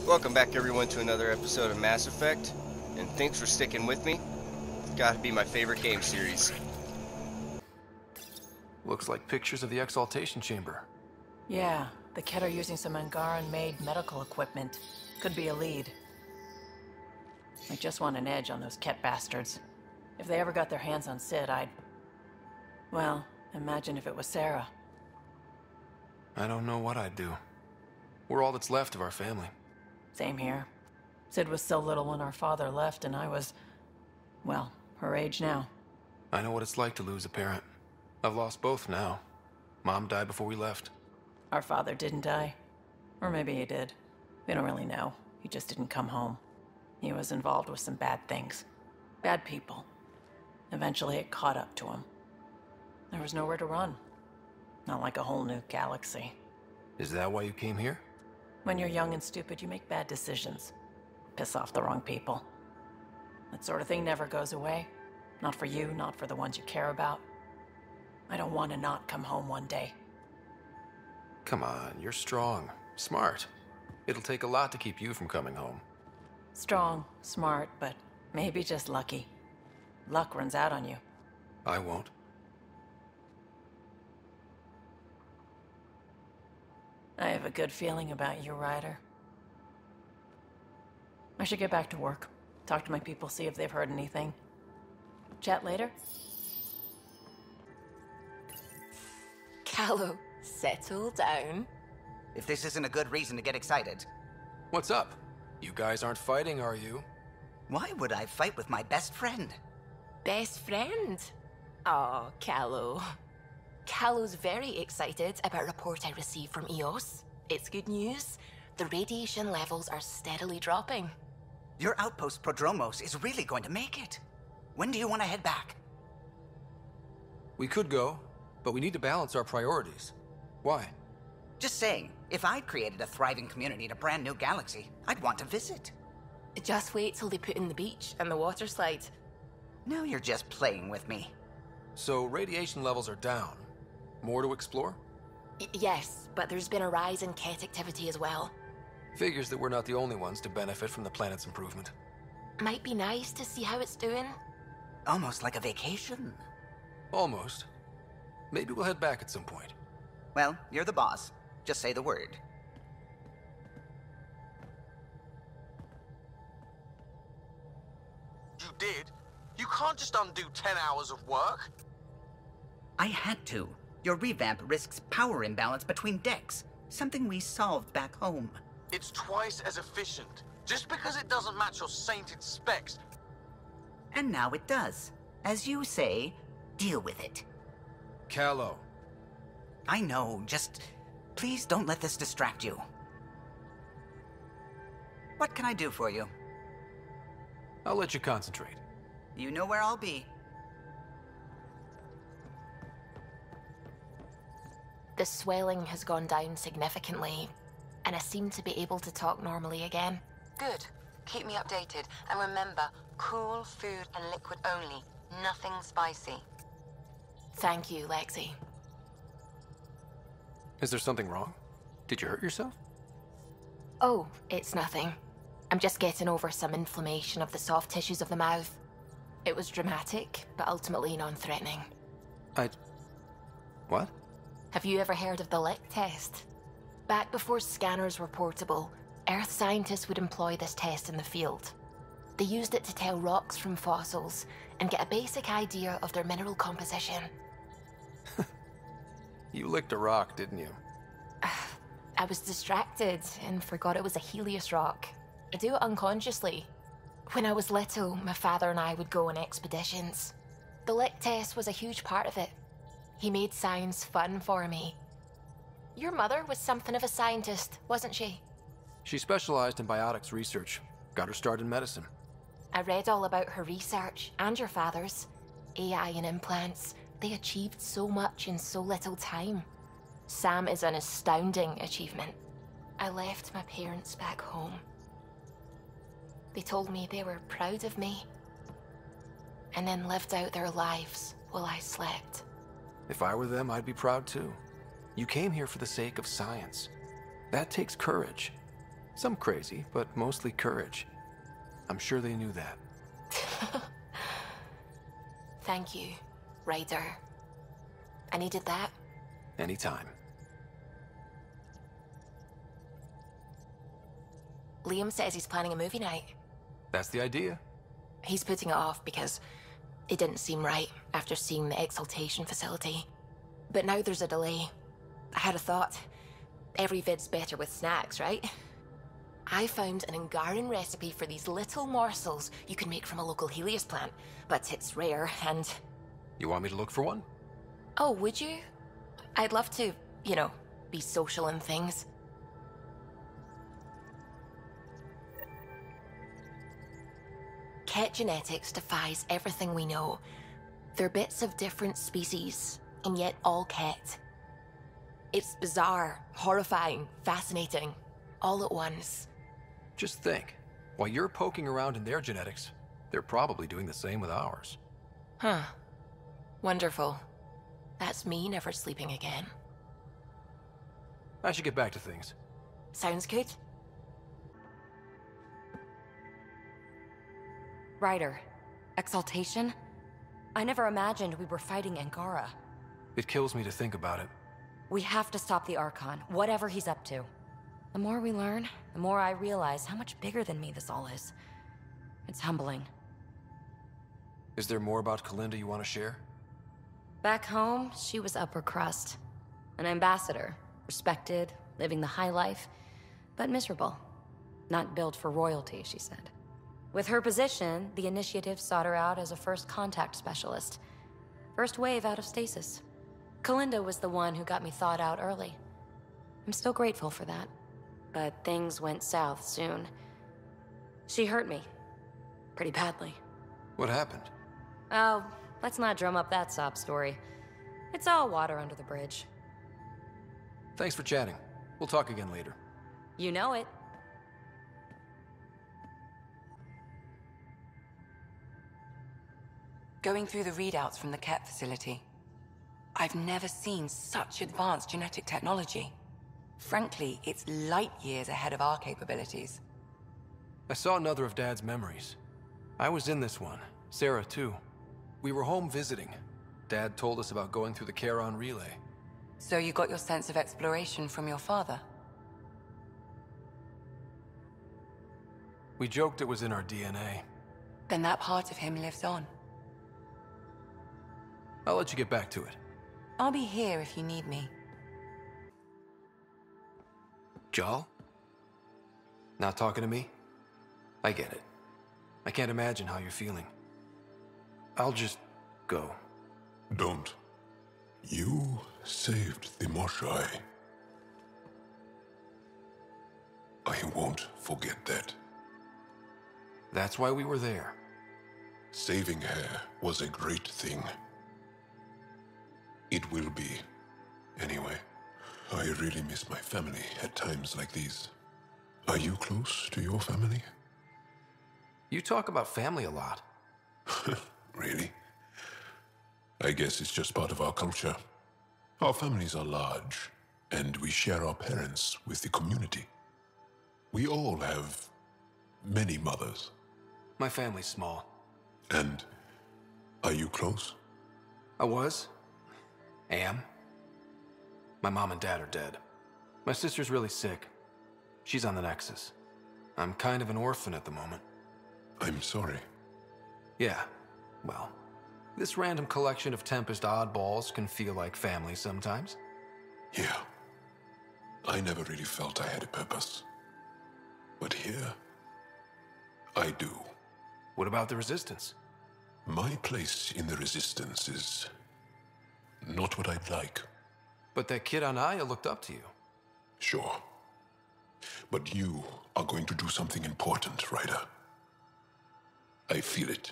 Welcome back everyone to another episode of Mass Effect, and thanks for sticking with me. It's gotta be my favorite game series. Looks like pictures of the exaltation chamber. Yeah, the Kett are using some Angaran-made medical equipment. Could be a lead. I just want an edge on those Kett bastards. If they ever got their hands on Sid, well, imagine if it was Sarah. I don't know what I'd do. We're all that's left of our family. Same here. Sid was so little when our father left, and I was, well, her age now. I know what it's like to lose a parent. I've lost both now. Mom died before we left. Our father didn't die. Or maybe he did. We don't really know. He just didn't come home. He was involved with some bad things. Bad people. Eventually it caught up to him. There was nowhere to run. Not like a whole new galaxy. Is that why you came here? When you're young and stupid, you make bad decisions. Piss off the wrong people. That sort of thing never goes away. Not for you, not for the ones you care about. I don't want to not come home one day. Come on, you're strong, smart. It'll take a lot to keep you from coming home. Strong, smart, but maybe just lucky. Luck runs out on you. I won't. I have a good feeling about you, Ryder. I should get back to work. Talk to my people, see if they've heard anything. Chat later? Callow, settle down. If this isn't a good reason to get excited. What's up? You guys aren't fighting, are you? Why would I fight with my best friend? Best friend? Oh, Callow. Callow's very excited about a report I received from EOS. It's good news. The radiation levels are steadily dropping. Your outpost Prodromos is really going to make it. When do you want to head back? We could go, but we need to balance our priorities. Why? Just saying, if I'd created a thriving community in a brand new galaxy, I'd want to visit. Just wait till they put in the beach and the water slide. Now you're just playing with me. So radiation levels are down. More to explore? Yes, but there's been a rise in Kett activity as well. Figures that we're not the only ones to benefit from the planet's improvement. Might be nice to see how it's doing. Almost like a vacation. Almost. Maybe we'll head back at some point. Well, you're the boss. Just say the word. You did? You can't just undo 10 hours of work. I had to. Your revamp risks power imbalance between decks. Something we solved back home. It's twice as efficient. Just because it doesn't match your sainted specs. And now it does. As you say, deal with it. Callow. I know, just please don't let this distract you. What can I do for you? I'll let you concentrate. You know where I'll be. The swelling has gone down significantly, and I seem to be able to talk normally again. Good. Keep me updated. And remember, cool food and liquid only. Nothing spicy. Thank you, Lexi. Is there something wrong? Did you hurt yourself? Oh, it's nothing. I'm just getting over some inflammation of the soft tissues of the mouth. It was dramatic, but ultimately non-threatening. What? Have you ever heard of the lick test? Back before scanners were portable, Earth scientists would employ this test in the field. They used it to tell rocks from fossils and get a basic idea of their mineral composition. You licked a rock, didn't you? I was distracted and forgot it was a Helios rock. I do it unconsciously. When I was little, my father and I would go on expeditions. The lick test was a huge part of it. He made science fun for me. Your mother was something of a scientist, wasn't she? She specialized in biotics research. Got her start in medicine. I read all about her research, and your father's. AI and implants. They achieved so much in so little time. Sam is an astounding achievement. I left my parents back home. They told me they were proud of me, and then lived out their lives while I slept. If I were them, I'd be proud too. You came here for the sake of science. That takes courage. Some crazy, but mostly courage. I'm sure they knew that. Thank you, Ryder. I needed that. Anytime. Liam says he's planning a movie night. That's the idea. He's putting it off because it didn't seem right after seeing the exaltation facility. But now there's a delay. I had a thought. Every vid's better with snacks, right? I found an Angaran recipe for these little morsels you can make from a local Helios plant, but it's rare and... You want me to look for one? Oh, would you? I'd love to, you know, be social and things. Ket genetics defies everything we know. They're bits of different species, and yet all Ket. It's bizarre, horrifying, fascinating, all at once. Just think, while you're poking around in their genetics, they're probably doing the same with ours. Huh. Wonderful. That's me never sleeping again. I should get back to things. Sounds good. Ryder, exaltation? I never imagined we were fighting Angara. It kills me to think about it. We have to stop the Archon, whatever he's up to. The more we learn, the more I realize how much bigger than me this all is. It's humbling. Is there more about Kalinda you want to share? Back home, she was upper crust. An ambassador, respected, living the high life, but miserable. Not built for royalty, she said. With her position, the initiative sought her out as a first contact specialist. First wave out of stasis. Kalinda was the one who got me thawed out early. I'm still grateful for that. But things went south soon. She hurt me. Pretty badly. What happened? Oh, let's not drum up that sob story. It's all water under the bridge. Thanks for chatting. We'll talk again later. You know it. Going through the readouts from the Ket facility, I've never seen such advanced genetic technology. Frankly, it's light years ahead of our capabilities. I saw another of Dad's memories. I was in this one. Sarah, too. We were home visiting. Dad told us about going through the Charon relay. So you got your sense of exploration from your father? We joked it was in our DNA. Then that part of him lives on. I'll let you get back to it. I'll be here if you need me. Jal? Not talking to me? I get it. I can't imagine how you're feeling. I'll just go. Don't. You saved the Moshai. I won't forget that. That's why we were there. Saving her was a great thing. It will be. Anyway, I really miss my family at times like these. Are you close to your family? You talk about family a lot. Really? I guess it's just part of our culture. Our families are large, and we share our parents with the community. We all have many mothers. My family's small. And are you close? I was. Am. My mom and dad are dead. My sister's really sick. She's on the Nexus. I'm kind of an orphan at the moment. I'm sorry. Yeah, well, this random collection of Tempest oddballs can feel like family sometimes. Yeah. I never really felt I had a purpose. But here, I do. What about the Resistance? My place in the Resistance is not what I'd like. But that kid on Aya looked up to you. Sure. But you are going to do something important, Ryder. I feel it.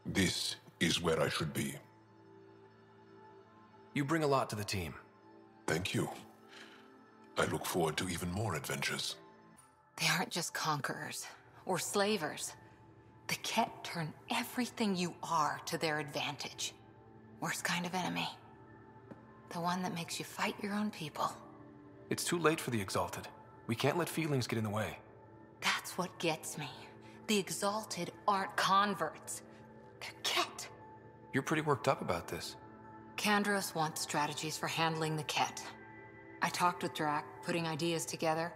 This is where I should be. You bring a lot to the team. Thank you. I look forward to even more adventures. They aren't just conquerors or slavers. The Ket turn everything you are to their advantage. Worst kind of enemy. The one that makes you fight your own people. It's too late for the Exalted. We can't let feelings get in the way. That's what gets me. The Exalted aren't converts. They're Ket. You're pretty worked up about this. Kandros wants strategies for handling the Ket. I talked with Drac, putting ideas together.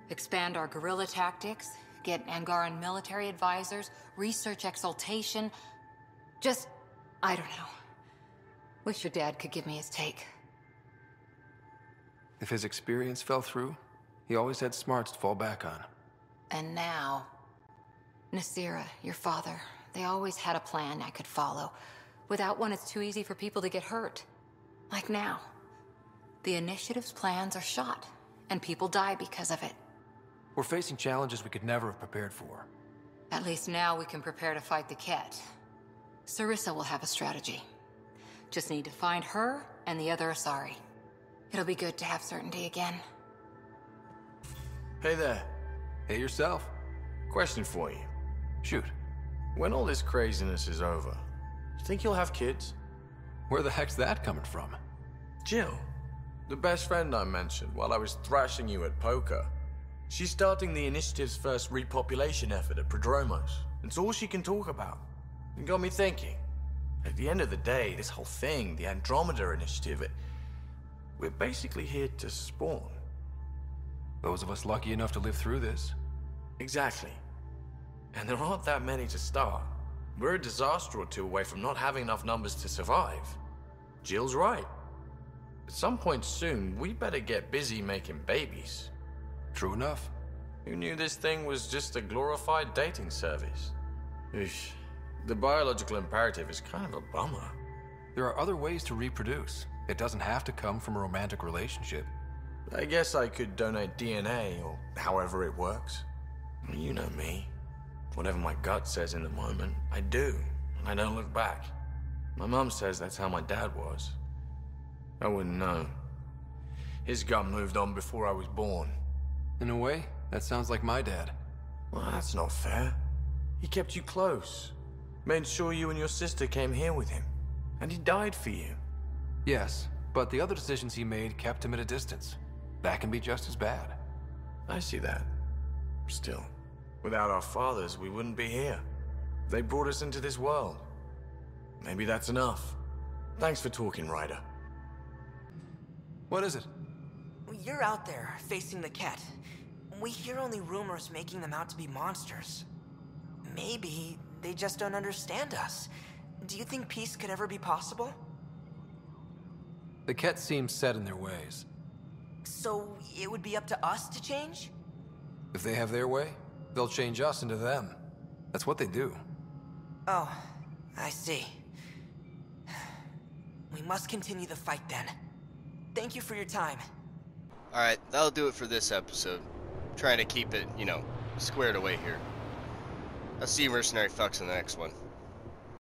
Expand our guerrilla tactics, get Angaran military advisors, research exaltation. Just, I don't know. Wish your dad could give me his take. If his experience fell through, he always had smarts to fall back on. And now, Nasira, your father, they always had a plan I could follow. Without one, it's too easy for people to get hurt. Like now. The Initiative's plans are shot, and people die because of it. We're facing challenges we could never have prepared for. At least now we can prepare to fight the Ket. Sarissa will have a strategy. Just need to find her and the other Asari. It'll be good to have certainty again. Hey there. Hey yourself. Question for you. Shoot. When all this craziness is over, you think you'll have kids? Where the heck's that coming from? Jill, the best friend I mentioned while I was thrashing you at poker. She's starting the Initiative's first repopulation effort at Prodromos. It's all she can talk about. It got me thinking. At the end of the day, this whole thing, the Andromeda Initiative, we're basically here to spawn. Those of us lucky enough to live through this. Exactly. And there aren't that many to start. We're a disaster or two away from not having enough numbers to survive. Jill's right. At some point soon, we better get busy making babies. True enough. Who knew this thing was just a glorified dating service? Eesh. The biological imperative is kind of a bummer. There are other ways to reproduce. It doesn't have to come from a romantic relationship. I guess I could donate DNA, or however it works. You know me. Whatever my gut says in the moment, I do, and I don't look back. My mum says that's how my dad was. I wouldn't know. His gut moved on before I was born. In a way, that sounds like my dad. Well, that's not fair. He kept you close. Made sure you and your sister came here with him. And he died for you. Yes, but the other decisions he made kept him at a distance. That can be just as bad. I see that. Still, without our fathers, we wouldn't be here. They brought us into this world. Maybe that's enough. Thanks for talking, Ryder. What is it? You're out there, facing the Ket. We hear only rumors making them out to be monsters. Maybe they just don't understand us. Do you think peace could ever be possible? The Ket seem set in their ways. So it would be up to us to change? If they have their way, they'll change us into them. That's what they do. Oh, I see. We must continue the fight then. Thank you for your time. Alright, that'll do it for this episode. Trying to keep it, squared away here. I'll see you mercenary fucks in the next one.